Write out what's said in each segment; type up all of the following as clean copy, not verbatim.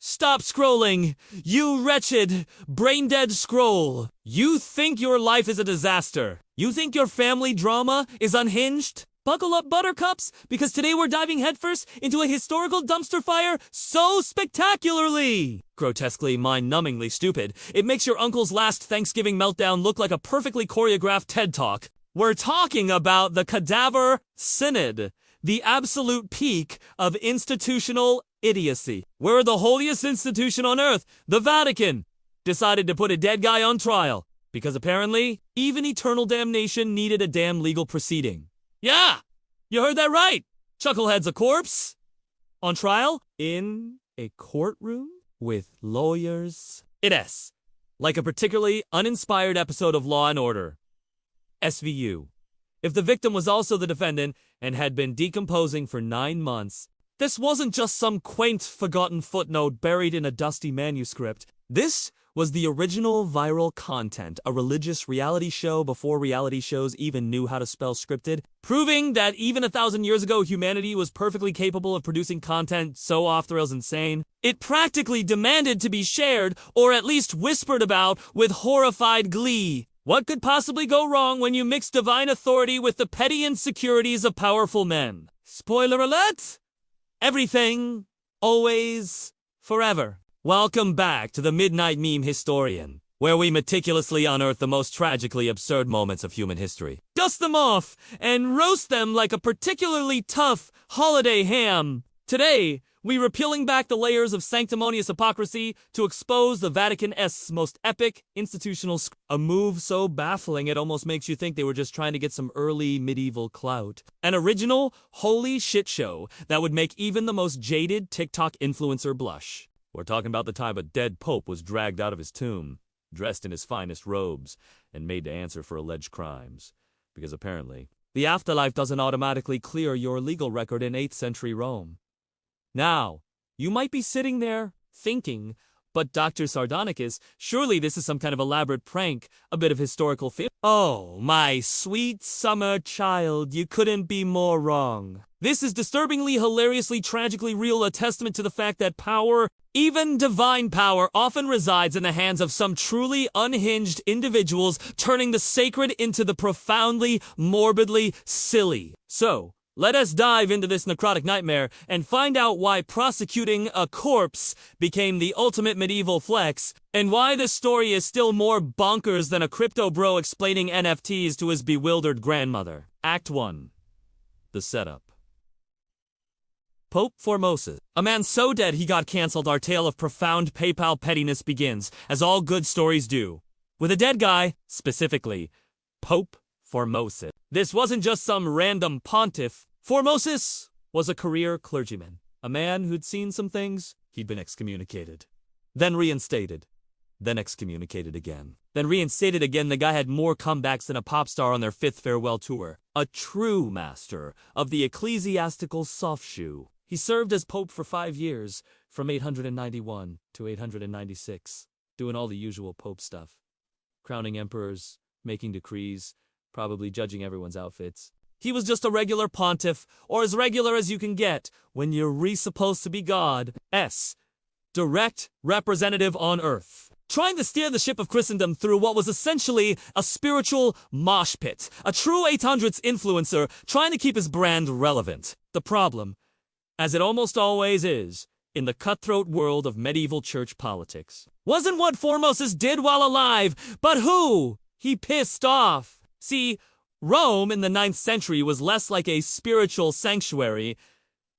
Stop scrolling, you wretched, brain-dead scroll. You think your life is a disaster. You think your family drama is unhinged? Buckle up, buttercups, because today we're diving headfirst into a historical dumpster fire so spectacularly grotesquely, mind-numbingly stupid, it makes your uncle's last Thanksgiving meltdown look like a perfectly choreographed TED Talk. We're talking about the Cadaver Synod, the absolute peak of institutional idiocy, where the holiest institution on earth, the Vatican, decided to put a dead guy on trial, because apparently, even eternal damnation needed a damn legal proceeding. Yeah, you heard that right. Chucklehead's a corpse on trial in a courtroom with lawyers. It is like a particularly uninspired episode of Law and Order. SVU. If the victim was also the defendant and had been decomposing for 9 months, this wasn't just some quaint, forgotten footnote buried in a dusty manuscript. This was the original viral content, a religious reality show before reality shows even knew how to spell scripted, proving that even 1,000 years ago humanity was perfectly capable of producing content so off-the-rails insane. It practically demanded to be shared, or at least whispered about, with horrified glee. What could possibly go wrong when you mix divine authority with the petty insecurities of powerful men? Spoiler alert! Everything, always, forever. Welcome back to the Midnight Meme Historian, where we meticulously unearth the most tragically absurd moments of human history, dust them off, and roast them like a particularly tough holiday ham. Today, we're peeling back the layers of sanctimonious hypocrisy to expose the Vatican's most epic institutional a move so baffling it almost makes you think they were just trying to get some early medieval clout. An original, holy shit show that would make even the most jaded TikTok influencer blush. We're talking about the time a dead pope was dragged out of his tomb, dressed in his finest robes, and made to answer for alleged crimes. Because apparently, the afterlife doesn't automatically clear your legal record in 8th century Rome. Now, you might be sitting there thinking, but Dr. Sardonicus, surely this is some kind of elaborate prank, a bit of historical theater. Oh, my sweet summer child, you couldn't be more wrong. This is disturbingly, hilariously, tragically real, a testament to the fact that power, even divine power, often resides in the hands of some truly unhinged individuals, turning the sacred into the profoundly, morbidly silly. So, let us dive into this necrotic nightmare and find out why prosecuting a corpse became the ultimate medieval flex, and why this story is still more bonkers than a crypto bro explaining NFTs to his bewildered grandmother. Act 1. The setup. Pope Formosus. A man so dead he got cancelled, our tale of profound Papal pettiness begins, as all good stories do. With a dead guy, specifically, Pope Formosus. This wasn't just some random pontiff. Formosus was a career clergyman, a man who'd seen some things. He'd been excommunicated, then reinstated, then excommunicated again, then reinstated again. The guy had more comebacks than a pop star on their 5th farewell tour. A true master of the ecclesiastical soft shoe. He served as pope for 5 years, from 891 to 896, doing all the usual pope stuff. Crowning emperors, making decrees, probably judging everyone's outfits. He was just a regular pontiff, or as regular as you can get when you're supposed to be God's direct representative on earth, trying to steer the ship of Christendom through what was essentially a spiritual mosh pit, a true 800s influencer trying to keep his brand relevant. The problem, as it almost always is, in the cutthroat world of medieval church politics, wasn't what Formosus did while alive, but who he pissed off. See, Rome in the 9th century was less like a spiritual sanctuary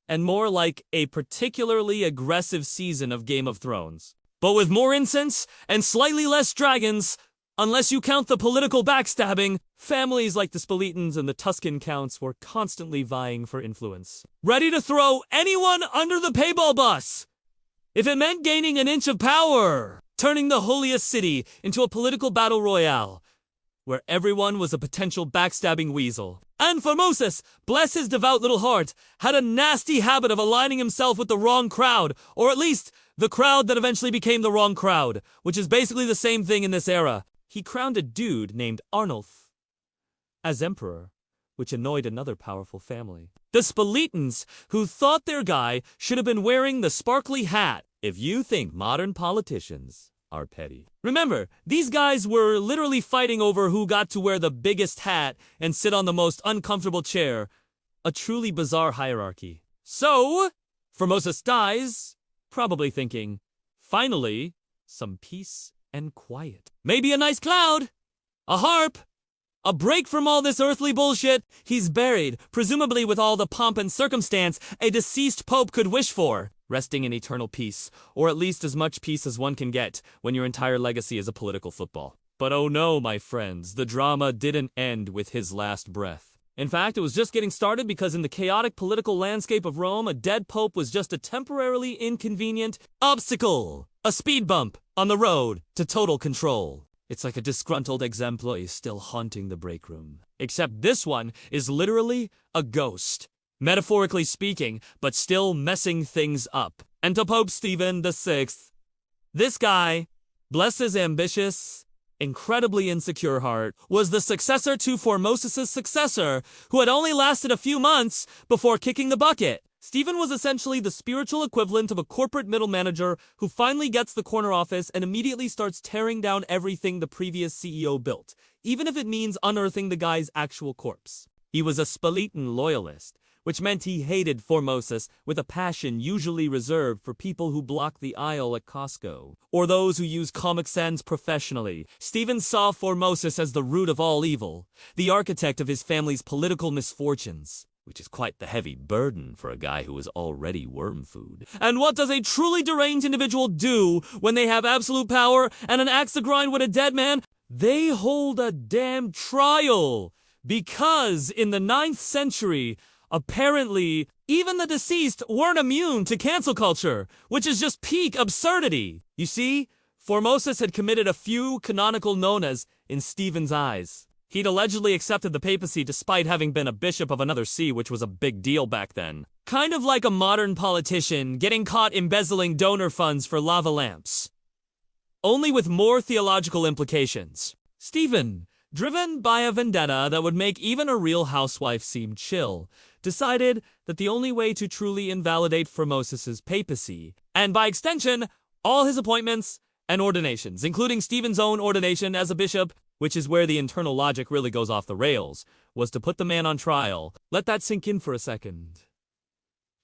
and more like a particularly aggressive season of Game of Thrones. But with more incense and slightly less dragons, unless you count the political backstabbing, families like the Spoletans and the Tuscan counts were constantly vying for influence, ready to throw anyone under the payball bus if it meant gaining an inch of power, turning the holiest city into a political battle royale, where everyone was a potential backstabbing weasel. And Formosus, bless his devout little heart, had a nasty habit of aligning himself with the wrong crowd, or at least the crowd that eventually became the wrong crowd, which is basically the same thing in this era. He crowned a dude named Arnulf as emperor, which annoyed another powerful family, the Spoletans, who thought their guy should have been wearing the sparkly hat if you think modern politicians are petty. Remember, these guys were literally fighting over who got to wear the biggest hat and sit on the most uncomfortable chair. A truly bizarre hierarchy. So, Formosus dies, probably thinking, finally, some peace and quiet. Maybe a nice cloud, a harp, a break from all this earthly bullshit. He's buried, presumably with all the pomp and circumstance a deceased pope could wish for, resting in eternal peace, or at least as much peace as one can get when your entire legacy is a political football. But oh no, my friends, the drama didn't end with his last breath. In fact, it was just getting started because in the chaotic political landscape of Rome, a dead pope was just a temporarily inconvenient obstacle, a speed bump on the road to total control. It's like a disgruntled ex-employee still haunting the break room. Except this one is literally a ghost, metaphorically speaking, but still messing things up. And to Pope Stephen VI, this guy, bless his ambitious, incredibly insecure heart, was the successor to Formosus' successor, who had only lasted a few months before kicking the bucket. Stephen was essentially the spiritual equivalent of a corporate middle manager who finally gets the corner office and immediately starts tearing down everything the previous CEO built, even if it means unearthing the guy's actual corpse. He was a Spalitan loyalist, which meant he hated Formosus with a passion usually reserved for people who block the aisle at Costco, or those who use Comic Sans professionally. Stephen saw Formosus as the root of all evil, the architect of his family's political misfortunes, which is quite the heavy burden for a guy who is already worm food. And what does a truly deranged individual do when they have absolute power and an axe to grind with a dead man? They hold a damn trial, because in the 9th century, apparently, even the deceased weren't immune to cancel culture, which is just peak absurdity. You see, Formosus had committed a few canonical nonas in Stephen's eyes. He'd allegedly accepted the papacy despite having been a bishop of another see, which was a big deal back then. Kind of like a modern politician getting caught embezzling donor funds for lava lamps. Only with more theological implications. Stephen, driven by a vendetta that would make even a real housewife seem chill, decided that the only way to truly invalidate Formosus' papacy, and by extension, all his appointments and ordinations, including Stephen's own ordination as a bishop, which is where the internal logic really goes off the rails, was to put the man on trial. Let that sink in for a second.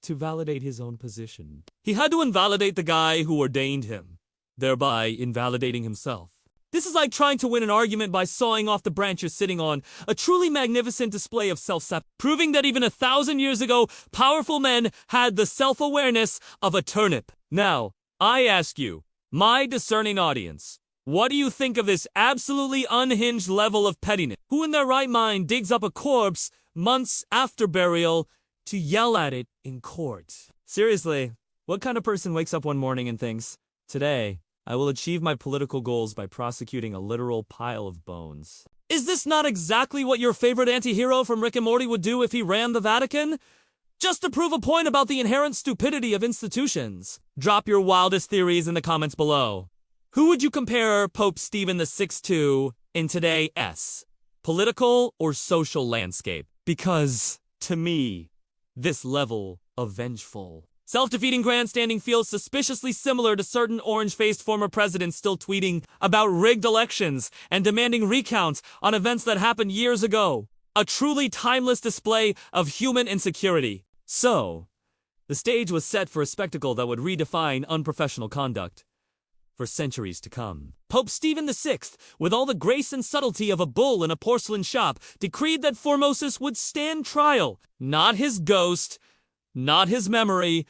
To validate his own position. He had to invalidate the guy who ordained him, thereby invalidating himself. This is like trying to win an argument by sawing off the branch you're sitting on, a truly magnificent display of self-sabotage, proving that even 1,000 years ago, powerful men had the self-awareness of a turnip. Now, I ask you, my discerning audience, what do you think of this absolutely unhinged level of pettiness? Who in their right mind digs up a corpse months after burial to yell at it in court? Seriously, what kind of person wakes up one morning and thinks, today, I will achieve my political goals by prosecuting a literal pile of bones? Is this not exactly what your favorite anti-hero from Rick and Morty would do if he ran the Vatican? Just to prove a point about the inherent stupidity of institutions. Drop your wildest theories in the comments below. Who would you compare Pope Stephen VI to in today's political or social landscape? Because, to me, this level of vengeful, self-defeating grandstanding feels suspiciously similar to certain orange-faced former presidents still tweeting about rigged elections and demanding recounts on events that happened years ago. A truly timeless display of human insecurity. So, the stage was set for a spectacle that would redefine unprofessional conduct for centuries to come. Pope Stephen VI, with all the grace and subtlety of a bull in a porcelain shop, decreed that Formosus would stand trial. Not his ghost, not his memory,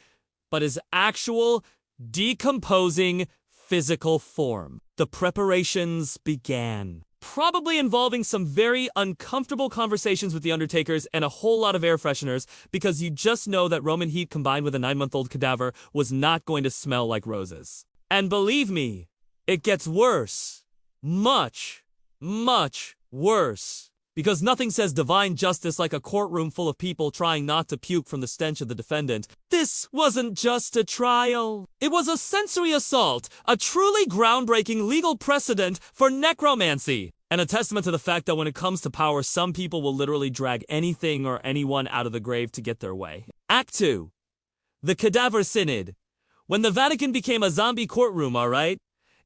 but his actual, decomposing, physical form. The preparations began, probably involving some very uncomfortable conversations with the undertakers and a whole lot of air fresheners, because you just know that Roman heat combined with a 9-month-old cadaver was not going to smell like roses. And believe me, it gets worse. Much, much worse. Because nothing says divine justice like a courtroom full of people trying not to puke from the stench of the defendant. This wasn't just a trial. It was a sensory assault, a truly groundbreaking legal precedent for necromancy, and a testament to the fact that when it comes to power, some people will literally drag anything or anyone out of the grave to get their way. Act 2. The Cadaver Synod, when the Vatican became a zombie courtroom, alright?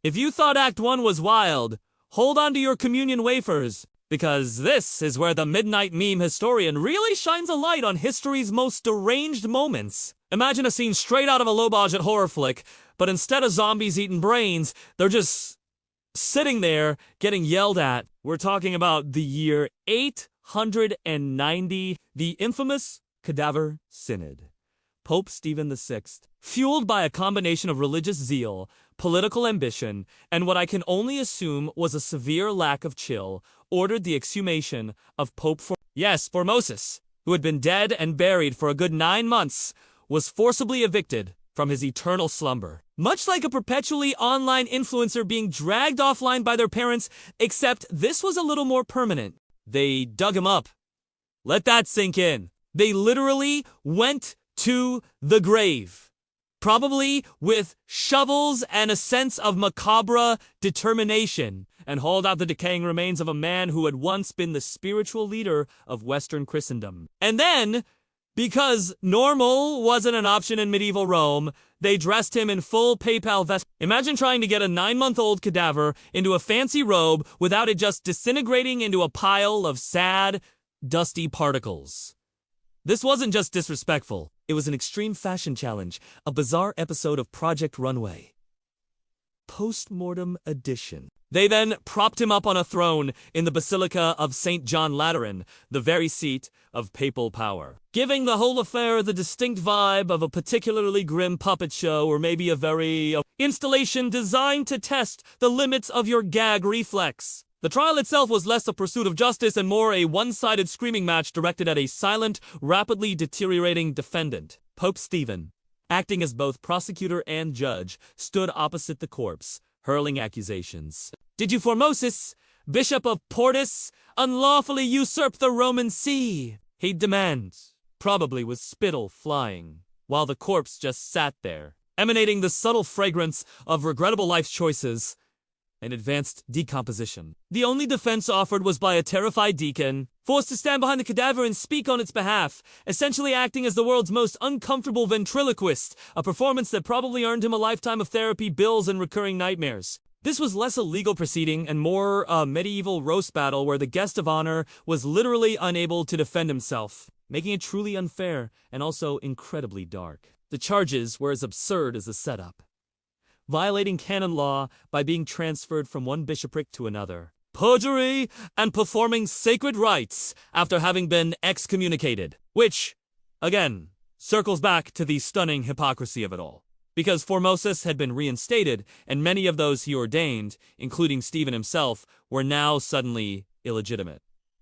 If you thought Act 1 was wild, hold on to your communion wafers, because this is where the Midnight Meme historian really shines a light on history's most deranged moments. Imagine a scene straight out of a low-budget horror flick, but instead of zombies eating brains, they're just sitting there getting yelled at. We're talking about the year 890, the infamous Cadaver Synod. Pope Stephen VI, fueled by a combination of religious zeal, political ambition, and what I can only assume was a severe lack of chill, ordered the exhumation of Pope Formosus, who had been dead and buried for a good 9 months, was forcibly evicted from his eternal slumber. Much like a perpetually online influencer being dragged offline by their parents, except this was a little more permanent. They dug him up. Let that sink in. They literally went to the grave, probably with shovels and a sense of macabre determination, and hauled out the decaying remains of a man who had once been the spiritual leader of Western Christendom. And then, because normal wasn't an option in medieval Rome, they dressed him in full Papal vest. Imagine trying to get a 9-month-old cadaver into a fancy robe without it just disintegrating into a pile of sad, dusty particles. This wasn't just disrespectful. It was an extreme fashion challenge, a bizarre episode of Project Runway. Post-mortem edition. They then propped him up on a throne in the Basilica of St. John Lateran, the very seat of papal power, giving the whole affair the distinct vibe of a particularly grim puppet show or maybe a very installation designed to test the limits of your gag reflex. The trial itself was less a pursuit of justice and more a one-sided screaming match directed at a silent, rapidly deteriorating defendant. Pope Stephen, acting as both prosecutor and judge, stood opposite the corpse, hurling accusations. Did you, Formosus, Bishop of Portus, unlawfully usurp the Roman see? He'd demand, probably with spittle flying, while the corpse just sat there, emanating the subtle fragrance of regrettable life choices and advanced decomposition. The only defense offered was by a terrified deacon, forced to stand behind the cadaver and speak on its behalf, essentially acting as the world's most uncomfortable ventriloquist, a performance that probably earned him a lifetime of therapy bills and recurring nightmares. This was less a legal proceeding and more a medieval roast battle where the guest of honor was literally unable to defend himself, making it truly unfair and also incredibly dark. The charges were as absurd as the setup. Violating canon law by being transferred from one bishopric to another, perjury, and performing sacred rites after having been excommunicated, which, again, circles back to the stunning hypocrisy of it all. Because Formosus had been reinstated, and many of those he ordained, including Stephen himself, were now suddenly illegitimate.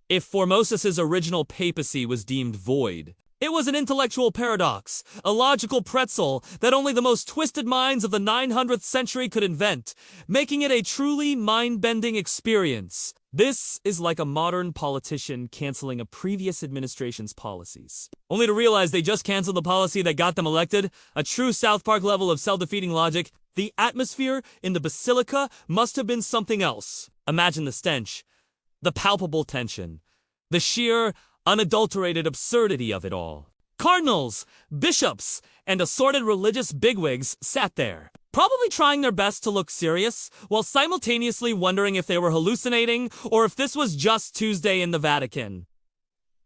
If Formosus's original papacy was deemed void, it was an intellectual paradox, a logical pretzel that only the most twisted minds of the 900th century could invent, making it a truly mind-bending experience. This is like a modern politician canceling a previous administration's policies, only to realize they just canceled the policy that got them elected, a true South Park level of self-defeating logic. The atmosphere in the basilica must have been something else. Imagine the stench, the palpable tension, the sheer unadulterated absurdity of it all. Cardinals, bishops, and assorted religious bigwigs sat there, probably trying their best to look serious, while simultaneously wondering if they were hallucinating or if this was just Tuesday in the Vatican.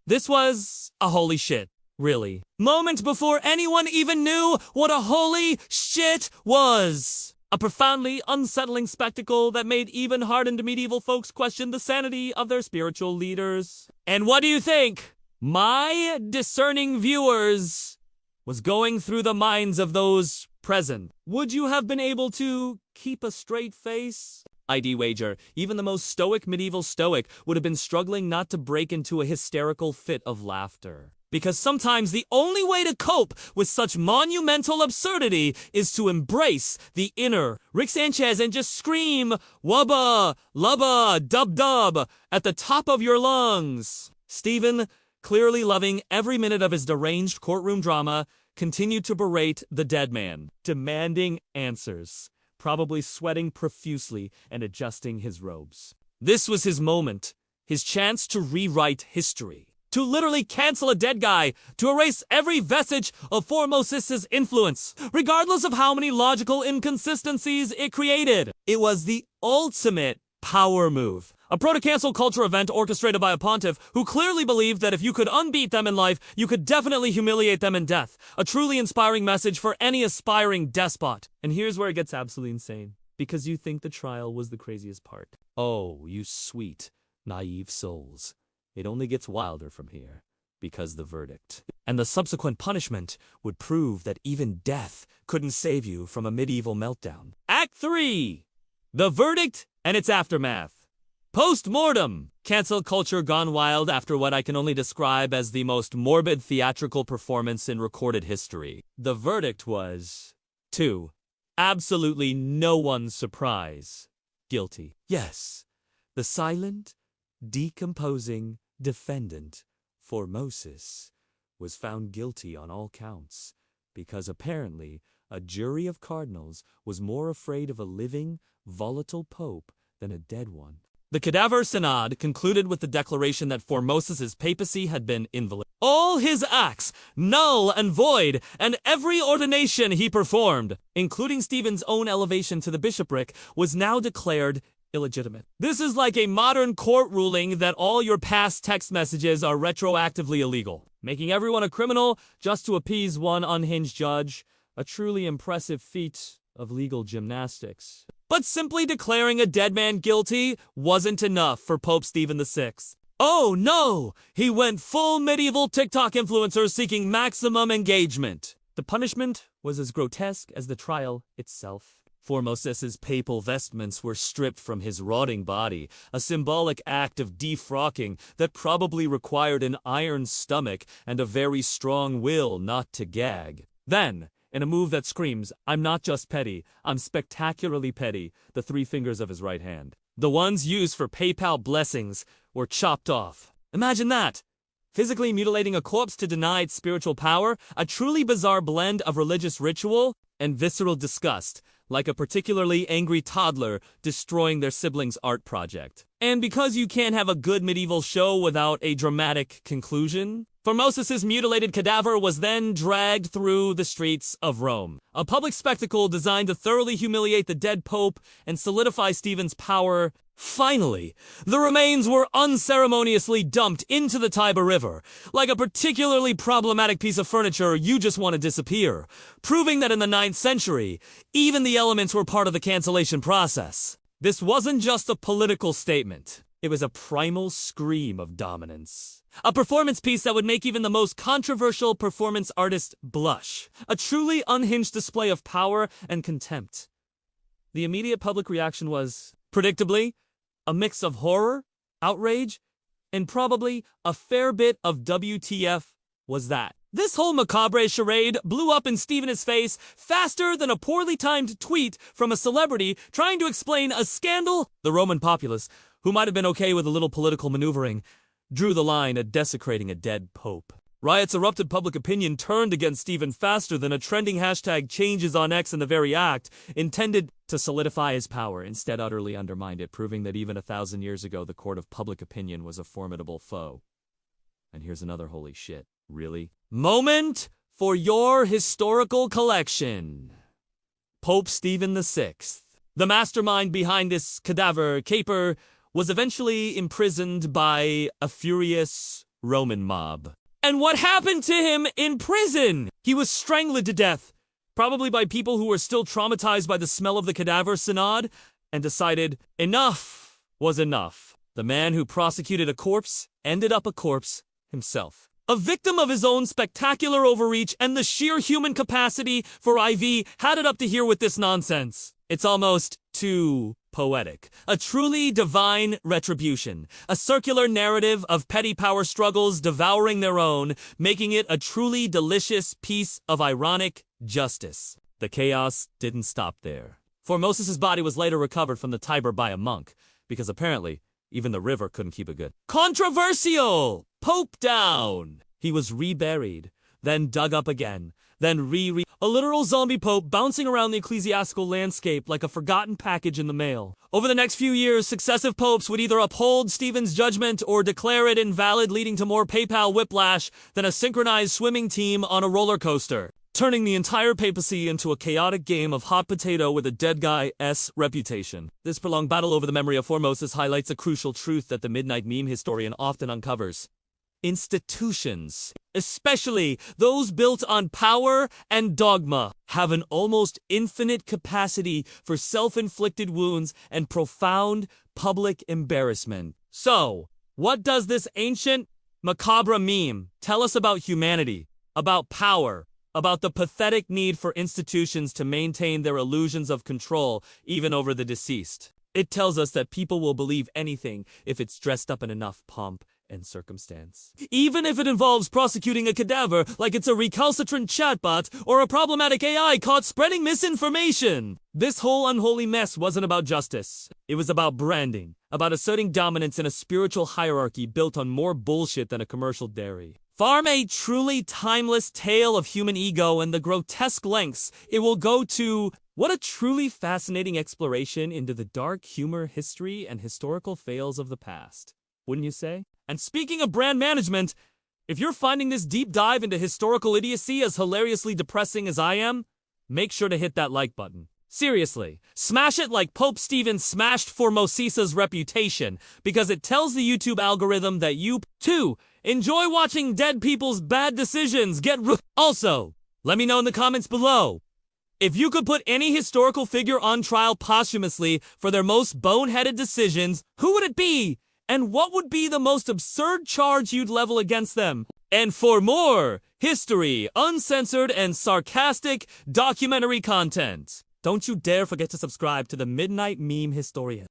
This was a holy shit, really. Moment before anyone even knew what a holy shit was. A profoundly unsettling spectacle that made even hardened medieval folks question the sanity of their spiritual leaders. And what do you think, my discerning viewers, was going through the minds of those present? Would you have been able to keep a straight face? I'd wager even the most stoic medieval stoic would have been struggling not to break into a hysterical fit of laughter. Because sometimes the only way to cope with such monumental absurdity is to embrace the inner Rick Sanchez and just scream, wubba, lubba, dub-dub, at the top of your lungs. Stephen, clearly loving every minute of his deranged courtroom drama, continued to berate the dead man, demanding answers, probably sweating profusely and adjusting his robes. This was his moment, his chance to rewrite history. to literally cancel a dead guy, to erase every vestige of Formosus' influence, regardless of how many logical inconsistencies it created. It was the ultimate power move. A proto-cancel culture event orchestrated by a pontiff who clearly believed that if you could unbeat them in life, you could definitely humiliate them in death. A truly inspiring message for any aspiring despot. And here's where it gets absolutely insane. Because you think the trial was the craziest part. Oh, you sweet, naive souls. It only gets wilder from here. Because the verdict and the subsequent punishment would prove that even death couldn't save you from a medieval meltdown. Act 3. The verdict and its aftermath. Post-mortem! Cancel culture gone wild after what I can only describe as the most morbid theatrical performance in recorded history. The verdict was, to absolutely no one's surprise, guilty. Yes, the silent, decomposing defendant, Formosus, was found guilty on all counts, because apparently a jury of cardinals was more afraid of a living, volatile pope than a dead one. The Cadaver Synod concluded with the declaration that Formosus' papacy had been invalid. All his acts, null and void, and every ordination he performed, including Stephen's own elevation to the bishopric, was now declared illegitimate. This is like a modern court ruling that all your past text messages are retroactively illegal, making everyone a criminal just to appease one unhinged judge, a truly impressive feat of legal gymnastics. But simply declaring a dead man guilty wasn't enough for Pope Stephen VI. Oh no! He went full medieval TikTok influencer seeking maximum engagement. The punishment was as grotesque as the trial itself. Formosus' papal vestments were stripped from his rotting body, a symbolic act of defrocking that probably required an iron stomach and a very strong will not to gag. Then, in a move that screams, "I'm not just petty, I'm spectacularly petty," the 3 fingers of his right hand, the ones used for Papal blessings, were chopped off. Imagine that! Physically mutilating a corpse to deny its spiritual power, a truly bizarre blend of religious ritual and visceral disgust, like a particularly angry toddler destroying their sibling's art project. And because you can't have a good medieval show without a dramatic conclusion, Formosus' mutilated cadaver was then dragged through the streets of Rome. A public spectacle designed to thoroughly humiliate the dead pope and solidify Stephen's power. Finally, the remains were unceremoniously dumped into the Tiber River, like a particularly problematic piece of furniture you just want to disappear, proving that in the 9th century, even the elements were part of the cancellation process. This wasn't just a political statement. It was a primal scream of dominance. A performance piece that would make even the most controversial performance artist blush. A truly unhinged display of power and contempt. The immediate public reaction was, predictably, a mix of horror, outrage, and probably a fair bit of WTF was that. This whole macabre charade blew up in Stephen's face faster than a poorly timed tweet from a celebrity trying to explain a scandal. The Roman populace, who might have been okay with a little political maneuvering, drew the line at desecrating a dead pope. Riots erupted, public opinion turned against Stephen faster than a trending hashtag changes on X in the very act intended to solidify his power, instead utterly undermined it, proving that even 1,000 years ago the court of public opinion was a formidable foe. And here's another holy shit. Really? Moment for your historical collection. Pope Stephen VI, the mastermind behind this cadaver caper, was eventually imprisoned by a furious Roman mob. And what happened to him in prison? He was strangled to death, probably by people who were still traumatized by the smell of the Cadaver Synod, and decided enough was enough. The man who prosecuted a corpse ended up a corpse himself. A victim of his own spectacular overreach and the sheer human capacity for IV had it up to here with this nonsense. It's almost too poetic. A truly divine retribution. A circular narrative of petty power struggles devouring their own, making it a truly delicious piece of ironic justice. The chaos didn't stop there. Formosus' body was later recovered from the Tiber by a monk, because apparently even the river couldn't keep it good. Controversial! Pope down! He was reburied, then dug up again, then a literal zombie pope bouncing around the ecclesiastical landscape like a forgotten package in the mail. Over the next few years, successive popes would either uphold Stephen's judgment or declare it invalid, leading to more papal whiplash than a synchronized swimming team on a roller coaster, turning the entire papacy into a chaotic game of hot potato with a dead guy's reputation. This prolonged battle over the memory of Formosus highlights a crucial truth that the Midnight Meme historian often uncovers. Institutions, especially those built on power and dogma, have an almost infinite capacity for self-inflicted wounds and profound public embarrassment. So, what does this ancient, macabre meme tell us about humanity, about power, about the pathetic need for institutions to maintain their illusions of control even over the deceased? It tells us that people will believe anything if it's dressed up in enough pomp and circumstance. Even if it involves prosecuting a cadaver like it's a recalcitrant chatbot or a problematic AI caught spreading misinformation. This whole unholy mess wasn't about justice. It was about branding, about asserting dominance in a spiritual hierarchy built on more bullshit than a commercial dairy. Farm a truly timeless tale of human ego and the grotesque lengths it will go to. What a truly fascinating exploration into the dark humor, history, and historical fails of the past. Wouldn't you say? And speaking of brand management, if you're finding this deep dive into historical idiocy as hilariously depressing as I am, make sure to hit that like button. Seriously, smash it like Pope Stephen smashed Formosus's reputation, because it tells the YouTube algorithm that you, too, enjoy watching dead people's bad decisions get Also, let me know in the comments below. If you could put any historical figure on trial posthumously for their most boneheaded decisions, who would it be? And what would be the most absurd charge you'd level against them? And for more history, uncensored, and sarcastic documentary content, don't you dare forget to subscribe to the Midnight Meme Historian.